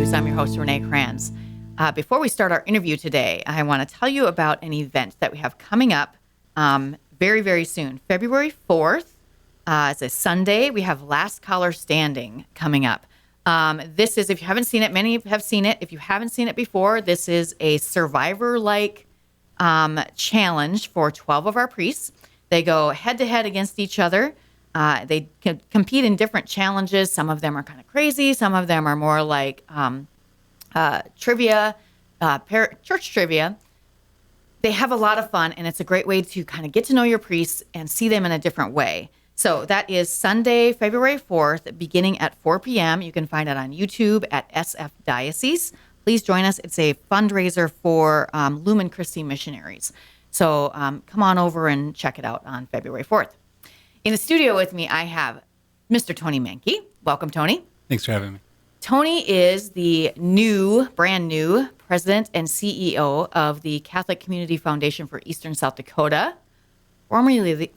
News. I'm your host, Renee Kranz. Before we start our interview today, I want to tell you about an event that we have coming up very, very soon. February 4th. It's a Sunday. We have Last Caller Standing coming up. This is, if you haven't seen it, many have seen it. If you haven't seen it before, this is a survivor-like challenge for 12 of our priests. They go head-to-head against each other. They can compete in different challenges. Some of them are kind of crazy. Some of them are more like trivia, church trivia. They have a lot of fun, and it's a great way to kind of get to know your priests and see them in a different way. So that is Sunday, February 4th, beginning at 4 p.m. You can find it on YouTube at SF Diocese. Please join us. It's a fundraiser for Lumen Christi missionaries. So come on over and check it out on February 4th. In the studio with me, I have Mr. Tony Menke. Welcome, Tony. Thanks for having me. Tony is the brand new president and CEO of the Catholic Community Foundation for Eastern South Dakota, formerly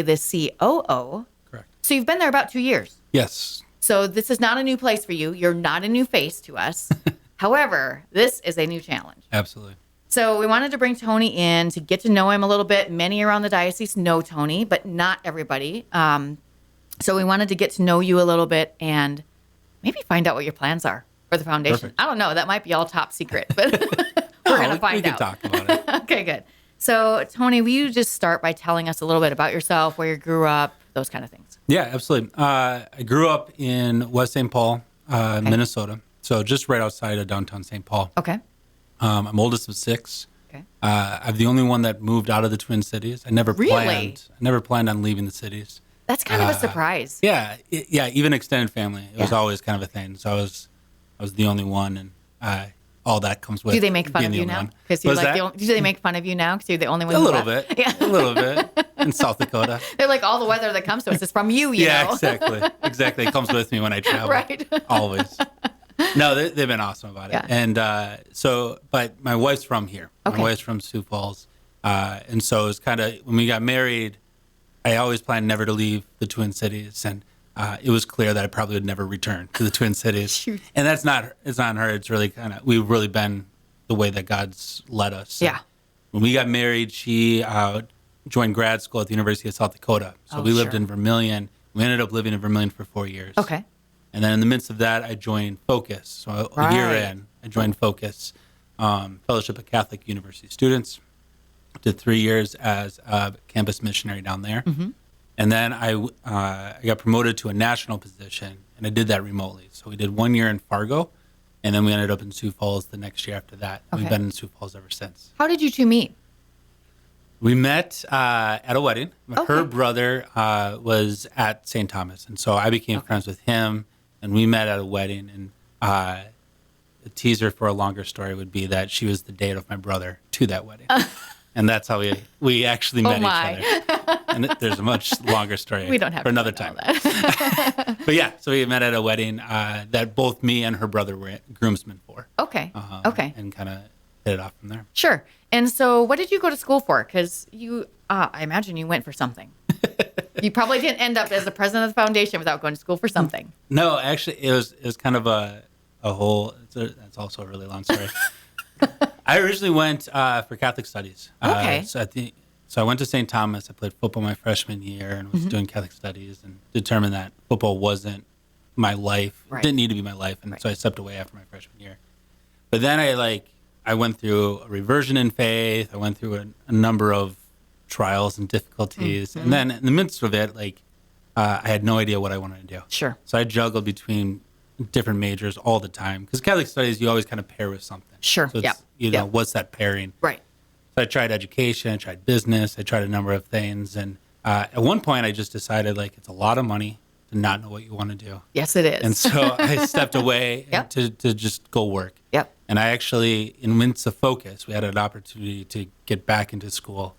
the COO. Correct. So you've been there about 2 years. Yes. So this is not a new place for you. You're not a new face to us. However, this is a new challenge. Absolutely. So we wanted to bring Tony in to get to know him a little bit. Many around the diocese know Tony, but not everybody. So we wanted to get to know you a little bit and maybe find out what your plans are for the foundation. Perfect. I don't know. That might be all top secret, but we're going to find out. We can talk about it. Okay, good. So, Tony, will you just start by telling us a little bit about yourself, where you grew up, those kind of things? Yeah, absolutely. I grew up in West St. Paul, Minnesota, so just right outside of downtown St. Paul. Okay. I'm oldest of six. Okay. I'm the only one that moved out of the Twin Cities. I never planned on leaving the cities. That's kind of a surprise. Yeah, even extended family. It was always kind of a thing. So I was the only one, and all that comes with. Do they make fun of you now? Because you're like do they make fun of you now because you're the only one? A little bit. Yeah. A little bit in South Dakota. They're like, all the weather that comes to us is from you. You know? Exactly. It comes with me when I travel. Right. Always. No, they've been awesome about it. Yeah. And but my wife's from here. Okay. My wife's from Sioux Falls, and so it was kind of when we got married. I always planned never to leave the Twin Cities, and it was clear that I probably would never return to the Twin Cities. Shoot. And it's not her. It's really we've really been the way that God's led us. So yeah. When we got married, she joined grad school at the University of South Dakota. So we lived in Vermilion. We ended up living in Vermilion for 4 years. Okay. And then in the midst of that, I joined Focus. So a year in, I joined Focus, Fellowship of Catholic University Students. Did 3 years as a campus missionary down there. Mm-hmm. And then I got promoted to a national position, and I did that remotely. So we did 1 year in Fargo, and then we ended up in Sioux Falls the next year after that. Okay. We've been in Sioux Falls ever since. How did you two meet? We met at a wedding. Okay. Her brother was at St. Thomas, and so I became friends with him, and we met at a wedding. And the teaser for a longer story would be that she was the date of my brother to that wedding. And that's how we actually met each other. And there's a much longer story we don't have for another time. But yeah, so we met at a wedding that both me and her brother were groomsmen for. Okay. And kind of hit it off from there. Sure. And so what did you go to school for? Because I imagine you went for something. You probably didn't end up as the president of the foundation without going to school for something. No, actually, it was kind of a whole, that's also a really long story. I originally went for Catholic studies. Okay. So I went to St. Thomas. I played football my freshman year and was doing Catholic studies and determined that football wasn't my life. Right. It didn't need to be my life. And so I stepped away after my freshman year. But then I went through a reversion in faith. I went through a number of trials and difficulties. Mm-hmm. And then in the midst of it, I had no idea what I wanted to do. Sure. So I juggled between different majors all the time. Because Catholic studies, you always kind of pair with something. Sure. So it's, what's that pairing? Right. So I tried education, I tried business, I tried a number of things. And at one point, I just decided, it's a lot of money to not know what you want to do. Yes, it is. And so I stepped away to just go work. Yep. And I actually, in midst of Focus, we had an opportunity to get back into school,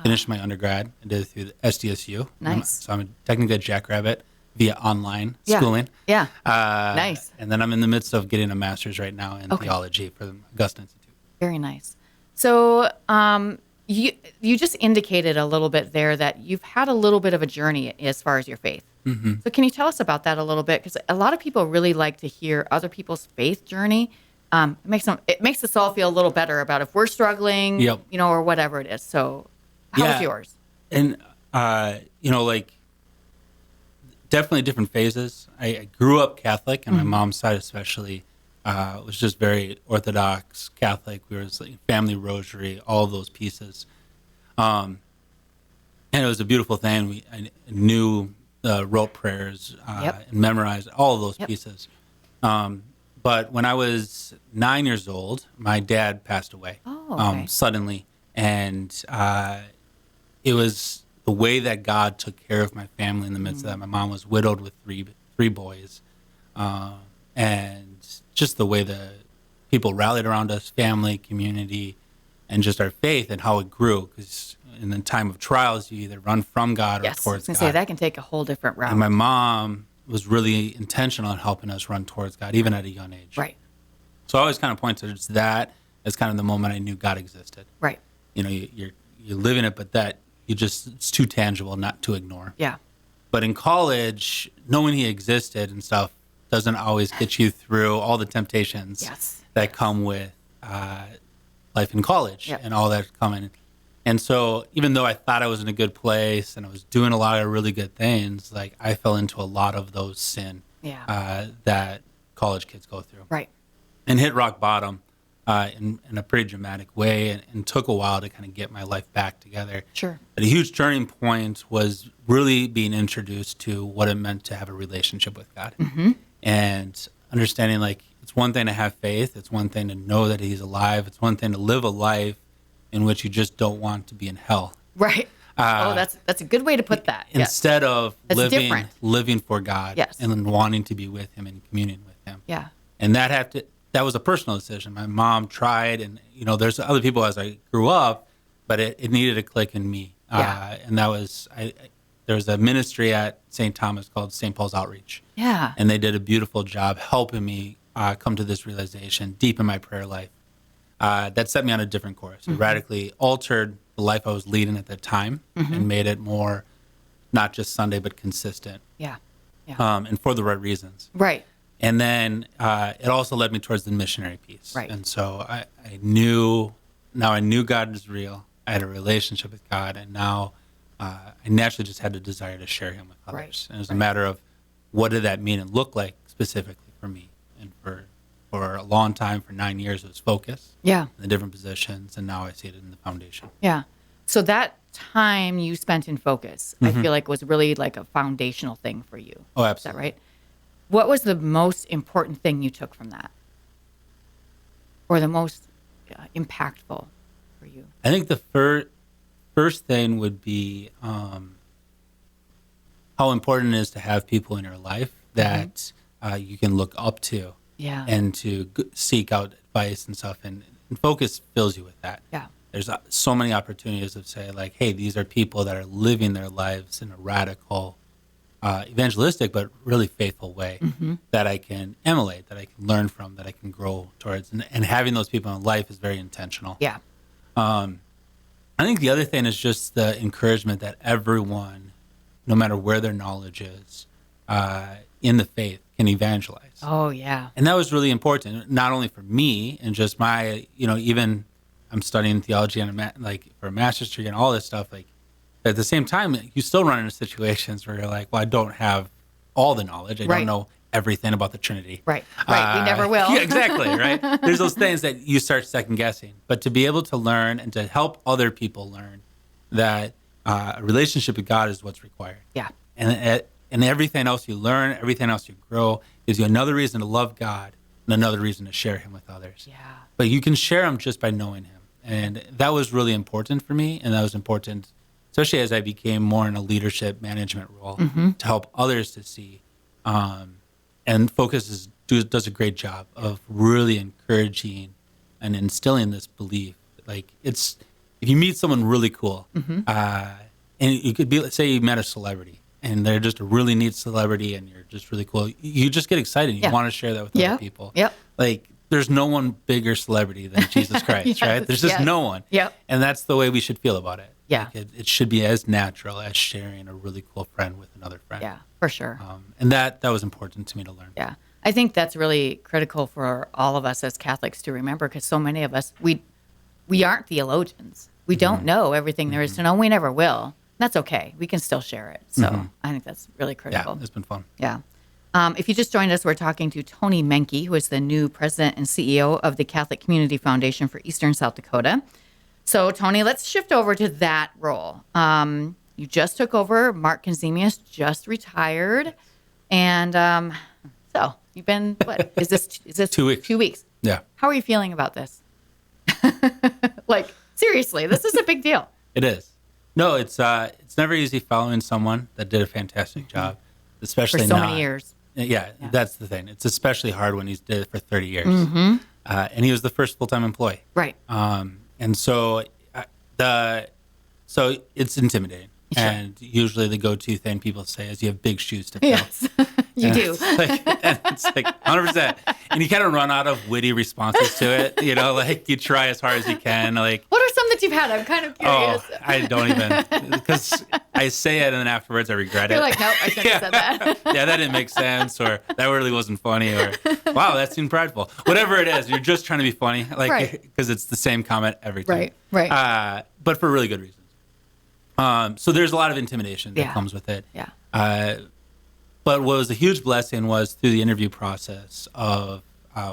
finish my undergrad. I did it through the SDSU. Nice. So I'm technically a jackrabbit via online schooling. Yeah. Nice. And then I'm in the midst of getting a master's right now in theology for the Augusta Institute. Very nice. So you just indicated a little bit there that you've had a little bit of a journey as far as your faith. So can you tell us about that a little bit? Because a lot of people really like to hear other people's faith journey. It makes us all feel a little better about if we're struggling, Yep. or whatever it is. So how's yours? And, like definitely different phases. I grew up Catholic, and my mom's side especially was just very Orthodox Catholic. We were like family rosary, all of those pieces. And it was a beautiful thing. I knew rote prayers and memorized all of those pieces. But when I was 9 years old, my dad passed away suddenly. And it was the way that God took care of my family in the midst of that. My mom was widowed with three boys. And just the way the people rallied around us, family, community, and just our faith and how it grew. Because in the time of trials, you either run from God or towards God. I was going to say, that can take a whole different route. And my mom was really intentional in helping us run towards God, even at a young age. Right. So I always kind of point to just that as kind of the moment I knew God existed. Right. You're living it, but that it's too tangible not to ignore. Yeah. But in college, knowing He existed and stuff doesn't always get you through all the temptations that come with life in college and all that's coming. And so even though I thought I was in a good place and I was doing a lot of really good things, like I fell into a lot of those sin that college kids go through. Right. And hit rock bottom in a pretty dramatic way and took a while to kind of get my life back together. Sure. But a huge turning point was really being introduced to what it meant to have a relationship with God. And understanding like it's one thing to have faith. It's one thing to know that He's alive. It's one thing to live a life in which you just don't want to be in hell. Right. That's a good way to put that. Instead of living for God and wanting to be with Him and communing with Him. Yeah. And that was a personal decision. My mom tried, and there's other people as I grew up, but it needed a click in me. And that was there was a ministry at St. Thomas called St. Paul's Outreach. Yeah. And they did a beautiful job helping me come to this realization deep in my prayer life. That set me on a different course. It radically altered the life I was leading at the time and made it more not just Sunday, but consistent. Yeah. And for the right reasons. Right. And then it also led me towards the missionary piece. Right. And so I knew God is real. I had a relationship with God, and now I naturally just had a desire to share Him with others. Right. And it was a matter of what did that mean and look like specifically for me. And for a long time, for 9 years, it was focus. Yeah. In the different positions, and now I see it in the foundation. Yeah. So that time you spent in focus, I feel like was really like a foundational thing for you. Oh, absolutely. Is that right? What was the most important thing you took from that? Or the most impactful for you? I think the first thing would be how important it is to have people in your life that you can look up to. Yeah. And to seek out advice and stuff. And focus fills you with that. Yeah. There's so many opportunities of say like, hey, these are people that are living their lives in a radical, evangelistic, but really faithful way that I can emulate, that I can learn from, that I can grow towards. And having those people in life is very intentional. Yeah. I think the other thing is just the encouragement that everyone, no matter where their knowledge is, in the faith can evangelize. Oh, yeah. And that was really important, not only for me and just my, even I'm studying theology and for a master's degree and all this stuff. Like at the same time, you still run into situations where you're like, well, I don't have all the knowledge. I don't know everything about the Trinity. Right. We never will. Yeah, exactly. Right. There's those things that you start second guessing, but to be able to learn and to help other people learn that a relationship with God is what's required. Yeah. And everything else you learn, everything else you grow, gives you another reason to love God and another reason to share Him with others. Yeah. But you can share Him just by knowing Him. And that was really important for me. And that was important, especially as I became more in a leadership management role to help others to see. And Focus does a great job of really encouraging and instilling this belief. Like if you meet someone really cool, and you could be, say you met a celebrity, and they're just a really neat celebrity and you're just really cool, you just get excited. You want to share that with other people. Yep. Like there's no one bigger celebrity than Jesus Christ, right? There's just no one. Yep. And that's the way we should feel about it. Yeah. Like it should be as natural as sharing a really cool friend with another friend. Yeah, for sure. And that was important to me to learn. Yeah. I think that's really critical for all of us as Catholics to remember, because so many of us, we aren't theologians. We don't know everything there is to know. We never will. That's okay. We can still share it. So I think that's really critical. Yeah, it's been fun. Yeah. If you just joined us, we're talking to Tony Menke, who is the new president and CEO of the Catholic Community Foundation for Eastern South Dakota. So, Tony, let's shift over to that role. You just took over. Mark Konzemius just retired. And so you've been, what, is this 2 weeks? 2 weeks. Yeah. How are you feeling about this? Like, seriously, this is a big deal. It is. No, it's never easy following someone that did a fantastic job, especially For so not, many years. Yeah, that's the thing. It's especially hard when he's did it for 30 years. And he was the first full-time employee. Right. And so so it's intimidating. Sure. And usually the go-to thing people say is you have big shoes to fill. Yes, you do. It's like 100%. And you kind of run out of witty responses to it. You know, like you try as hard as you can. Like, What are some that you've had? I'm kind of curious. oh, I don't even, because I say it and then afterwards I regret it. You're like, nope, I shouldn't have said that. Yeah, that didn't make sense, or that really wasn't funny, or wow, that seemed prideful. Whatever it is, you're just trying to be funny, like because it's the same comment every time. Right. But for really good reasons. So there's a lot of intimidation that comes with it. Yeah. But what was a huge blessing was through the interview process of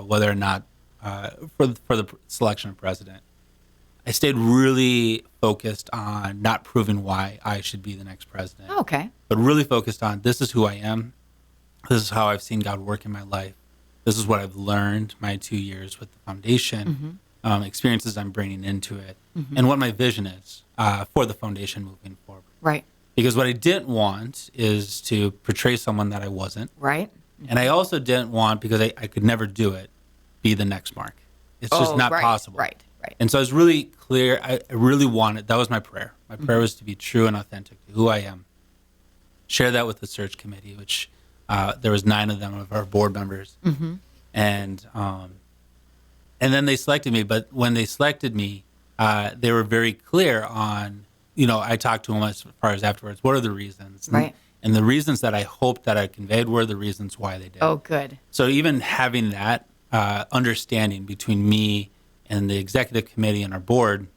whether or not for the selection of president, I stayed really focused on not proving why I should be the next president. Oh, okay. But really focused on, this is who I am. This is how I've seen God work in my life. This is what I've learned my 2 years with the foundation, experiences I'm bringing into it, and what my vision is for the foundation moving forward. Right. Because what I didn't want is to portray someone that I wasn't. Right. And I also didn't want, because I could never do it, be the next Mark. It's just not possible. Right. And so I was really clear. I really wanted, that was my prayer. My prayer was to be true and authentic to who I am. Share that with the search committee, which there was 9 of them, of our board members. And then they selected me. But when they selected me, they were very clear on, I talked to them as far as afterwards, what are the reasons? Right. And the reasons that I hoped that I conveyed were the reasons why they did. Oh, good. So even having that understanding between me and the executive committee and our board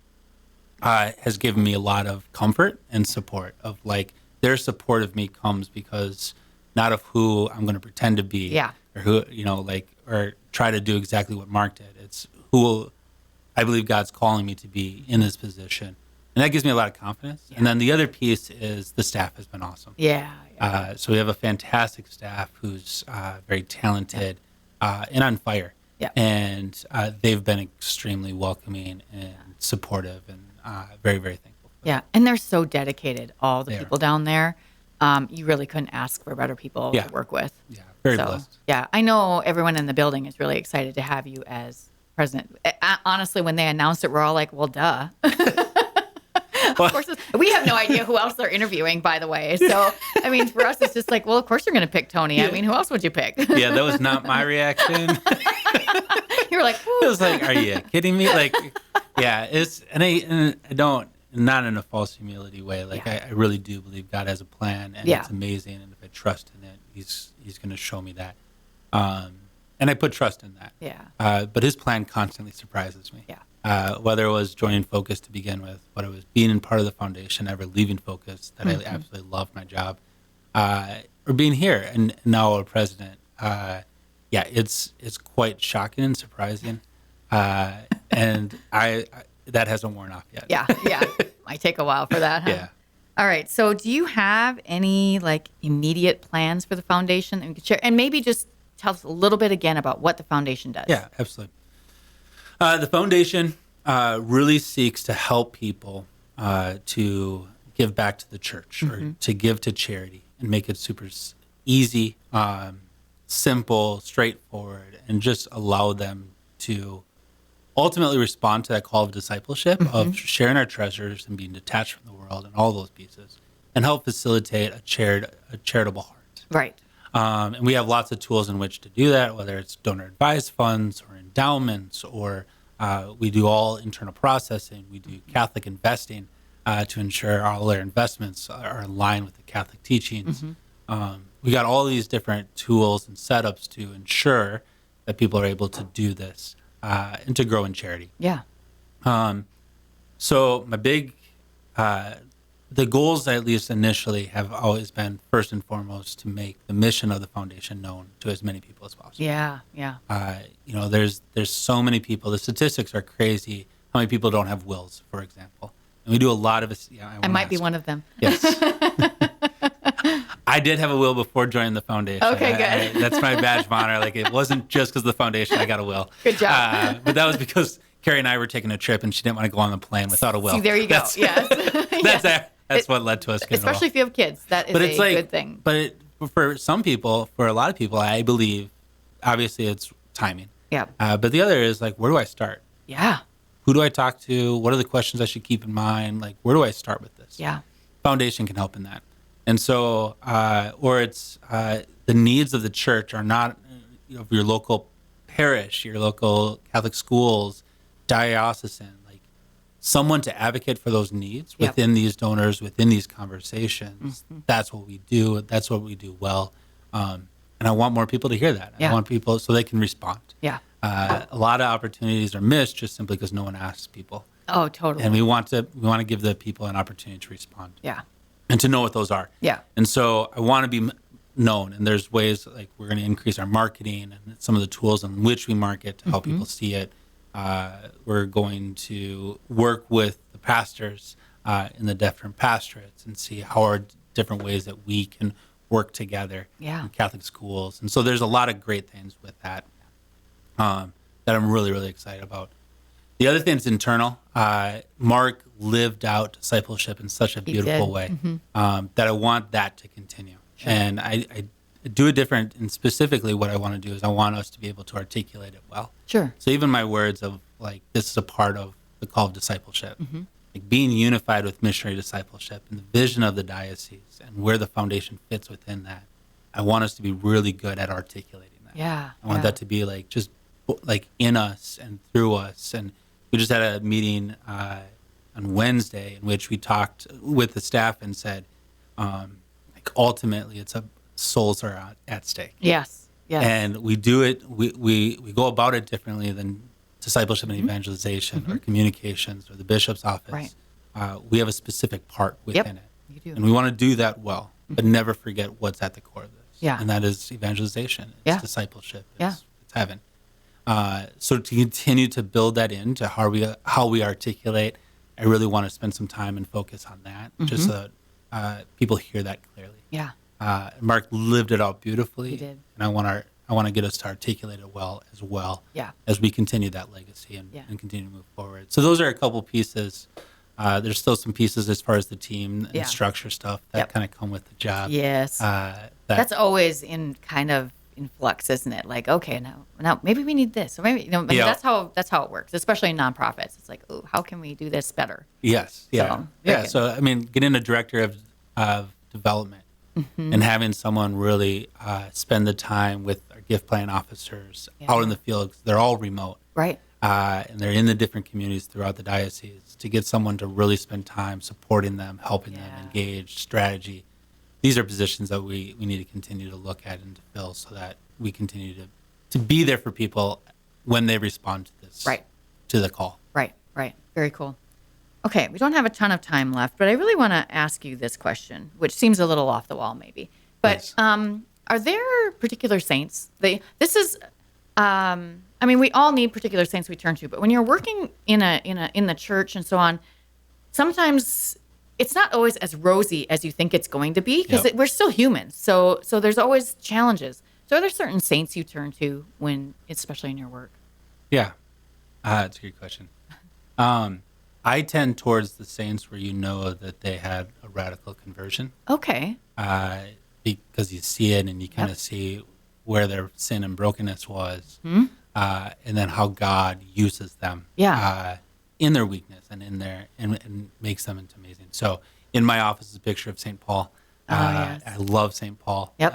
has given me a lot of comfort and support of, like, their support of me comes because not of who I'm going to pretend to be, or who, or try to do exactly what Mark did. It's who I believe God's calling me to be in this position. And that gives me a lot of confidence. And then the other piece is the staff has been awesome. So we have a fantastic staff who's very talented and on fire. And they've been extremely welcoming and supportive, and very, very thankful. And they're so dedicated, all the people down there. You really couldn't ask for better people to work with. Very blessed. I know everyone in the building is really excited to have you as president. Honestly, when they announced it, we're all like, well, duh. Of course, we have no idea who else they're interviewing, by the way. So, I mean, for us, it's just like, well, of course you're going to pick Tony. I mean, who else would you pick? That was not my reaction. You were like, it was like, are you kidding me? Like, and I don't, not in a false humility way. Like, I really do believe God has a plan, and it's amazing. And if I trust in it, He's going to show me that. And I put trust in that. But His plan constantly surprises me. Whether it was joining Focus to begin with, whether it was being in part of the foundation, ever leaving Focus, that I absolutely loved my job, or being here and now a president. It's quite shocking and surprising, and I that hasn't worn off yet. Might take a while for that. Huh? All right. So, do you have any immediate plans for the foundation that you could share, and maybe just tell us a little bit again about what the foundation does? Yeah, absolutely. The foundation really seeks to help people to give back to the church, or to give to charity, and make it super easy, simple, straightforward, and just allow them to ultimately respond to that call of discipleship, of sharing our treasures and being detached from the world and all those pieces, and help facilitate a charitable heart. Right. And we have lots of tools in which to do that, whether it's donor advised funds or endowments, or we do all internal processing. We do Catholic investing. to ensure all their investments are in line with the Catholic teachings. We got all these different tools and setups to ensure that people are able to do this and to grow in charity. Yeah. So my big, the goals, at least initially, have always been first and foremost to make the mission of the foundation known to as many people as possible. Yeah. Yeah. There's so many people. The statistics are crazy. How many people don't have wills, for example? And we do a lot of it. Yeah, I might be one of them. Yes. I did have a will before joining the foundation. Okay, good. That's my badge of honor. Like, it wasn't just because of the foundation I got a will. Good job. But that was because Carrie and I were taking a trip, and she didn't want to go on the plane without a will. See, there you go. That's what led to us getting especially if you have kids. That is good thing. But for some people, for a lot of people, I believe, obviously it's timing. Yeah. But the other is, like, where do I start? Yeah. Who do I talk to? What are the questions I should keep in mind? Like, where do I start with this? Yeah. Foundation can help in that. And so, or it's the needs of the church are not of your local parish, your local Catholic schools, diocesan, like someone to advocate for those needs within these donors, within these conversations. That's what we do. That's what we do well. And I want more people to hear that. I want people so they can respond. Yeah. A lot of opportunities are missed just simply because no one asks people. Oh, totally. And we want to give the people an opportunity to respond. Yeah. And to know what those are. Yeah. And so I want to be known. And there's ways, like, we're going to increase our marketing and some of the tools in which we market to help people see it. We're going to work with the pastors in the different pastorates and see how are different ways that we can work together in Catholic schools. And so there's a lot of great things with that that I'm really, really excited about. The other thing is internal. Mark lived out discipleship in such a beautiful way that I want that to continue. Sure. And I do it different, and specifically what I want to do is I want us to be able to articulate it well. Sure. So even my words of, like, this is a part of the call of discipleship, like being unified with missionary discipleship and the vision of the diocese and where the foundation fits within that. I want us to be really good at articulating that. Yeah. I want that to be like just like in us and through us. And we just had a meeting on Wednesday in which we talked with the staff and said, like, ultimately, it's souls are at stake. Yes. Yes. And we do it. We go about it differently than discipleship and evangelization or communications or the bishop's office. Right. We have a specific part within it, you do. and we want to do that well, but never forget what's at the core of this. Yeah. And that is evangelization. It's discipleship. It's heaven. So to continue to build that into how we articulate, I really want to spend some time and focus on that, just so that people hear that clearly. Yeah. Mark lived it out beautifully. He did. And I want to get us to articulate it well as we continue that legacy and continue to move forward. So those are a couple pieces. There's still some pieces as far as the team and structure stuff that kind of come with the job. Yes. That's always in flux, isn't it? Like, okay, now maybe we need this, or maybe that's how it works, especially in nonprofits. It's like, oh, how can we do this better? Yes, yeah. So I mean, getting a director of development and having someone really spend the time with our gift plan officers out in the field, 'cause they're all remote, right? And they're in the different communities throughout the diocese. To get someone to really spend time supporting them, helping them engage, strategy. These are positions that we need to continue to look at and to fill so that we continue to be there for people when they respond to this, to the call. Right. Very cool. Okay, we don't have a ton of time left, but I really want to ask you this question, which seems a little off the wall maybe. But are there particular saints? We all need particular saints we turn to, but when you're working in the church and so on, sometimes it's not always as rosy as you think it's going to be, because we're still humans. So there's always challenges. So are there certain saints you turn to especially in your work? Yeah, that's a good question. I tend towards the saints where you know that they had a radical conversion. Okay. Because you see it and you kind of see where their sin and brokenness was, and then how God uses them. In their weakness and in their and makes them into amazing. So in my office is a picture of St. Paul. I love St. Paul. Yep.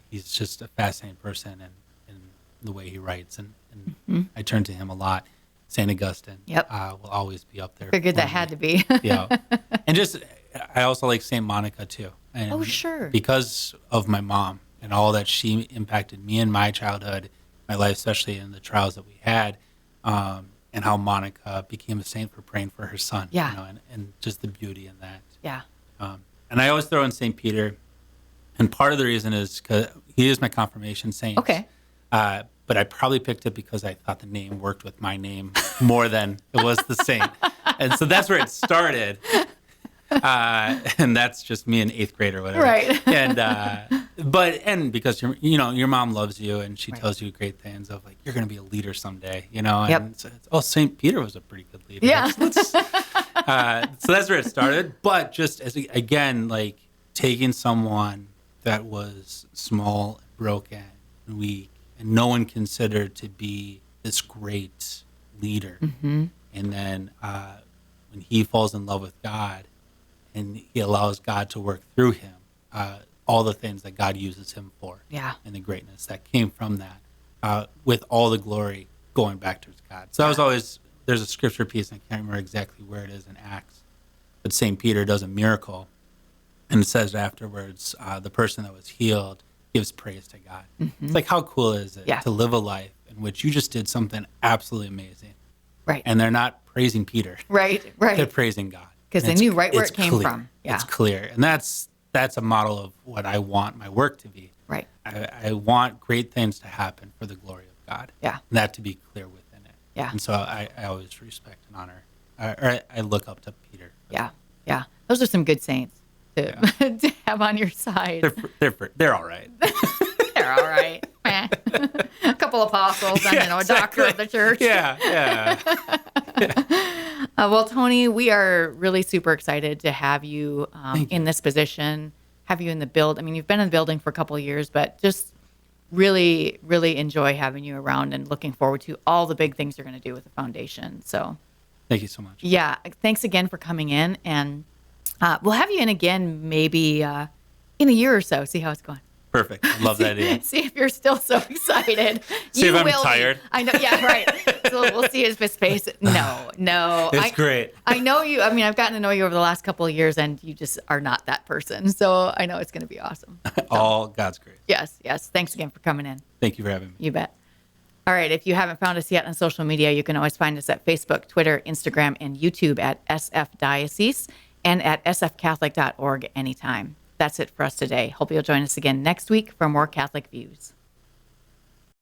He's just a fascinating person and the way he writes, and I turn to him a lot. St. Augustine. Yep. Will always be up there. Figured for that me. had to be. Yeah. And just, I also like St. Monica too. And Oh, sure. because of my mom and all that she impacted me in my childhood, my life, especially in the trials that we had, and how Monica became a saint for praying for her son. Yeah. You know, and just the beauty in that. Yeah. And I always throw in St. Peter. And part of the reason is because he is my confirmation saint. Okay. But I probably picked it because I thought the name worked with my name more than it was the saint. And so that's where it started. And that's just me in 8th grade or whatever. Right. And because your mom loves you and she Right. tells you great things of like, you're going to be a leader someday, you know? Yep. And so St. Peter was a pretty good leader. Yeah. So that's where it started. But just again, like taking someone that was small, broken, and weak, and no one considered to be this great leader. Mm-hmm. And then when he falls in love with God and he allows God to work through him, all the things that God uses him for, Yeah. and the greatness that came from that, with all the glory going back to God. So I was always, there's a scripture piece, and I can't remember exactly where it is in Acts, but St. Peter does a miracle, and it says afterwards, the person that was healed gives praise to God. Mm-hmm. It's like, how cool is it Yeah. to live a life in which you just did something absolutely amazing, Right. and they're not praising Peter, Right. they're Right. praising God. Because And they it's- knew right where it's it came clear. from. Yeah. It's clear, and that's a model of what I want my work to be. Right. I want great things to happen for the glory of God. Yeah. And that to be clear within it. Yeah. And so I always respect and honor, or I look up to Peter. Yeah. Yeah. Those are some good saints to, to have on your side. They're all right. They're all right. Eh. A couple apostles and a doctor of the church. Yeah. Well, Tony, we are really super excited to have you, Thank you. in this position, have you in the build. I mean, you've been in the building for a couple of years, but just really, really enjoy having you around and looking forward to all the big things you're going to do with the foundation. So, Thank you so much. yeah, thanks again for coming in. And we'll have you in again maybe in a year or so, see how it's going. Perfect. I love that idea. See if you're still so excited. See if I'm will be. tired. I know. Yeah, right. So we'll see his face. No. It's great. I know you. I mean, I've gotten to know you over the last couple of years, and you just are not that person. So I know it's going to be awesome. All God's grace. Yes. Thanks again for coming in. Thank you for having me. You bet. All right. If you haven't found us yet on social media, you can always find us at Facebook, Twitter, Instagram, and YouTube at SF Diocese and at sfcatholic.org anytime. That's it for us today. Hope you'll join us again next week for more Catholic Views.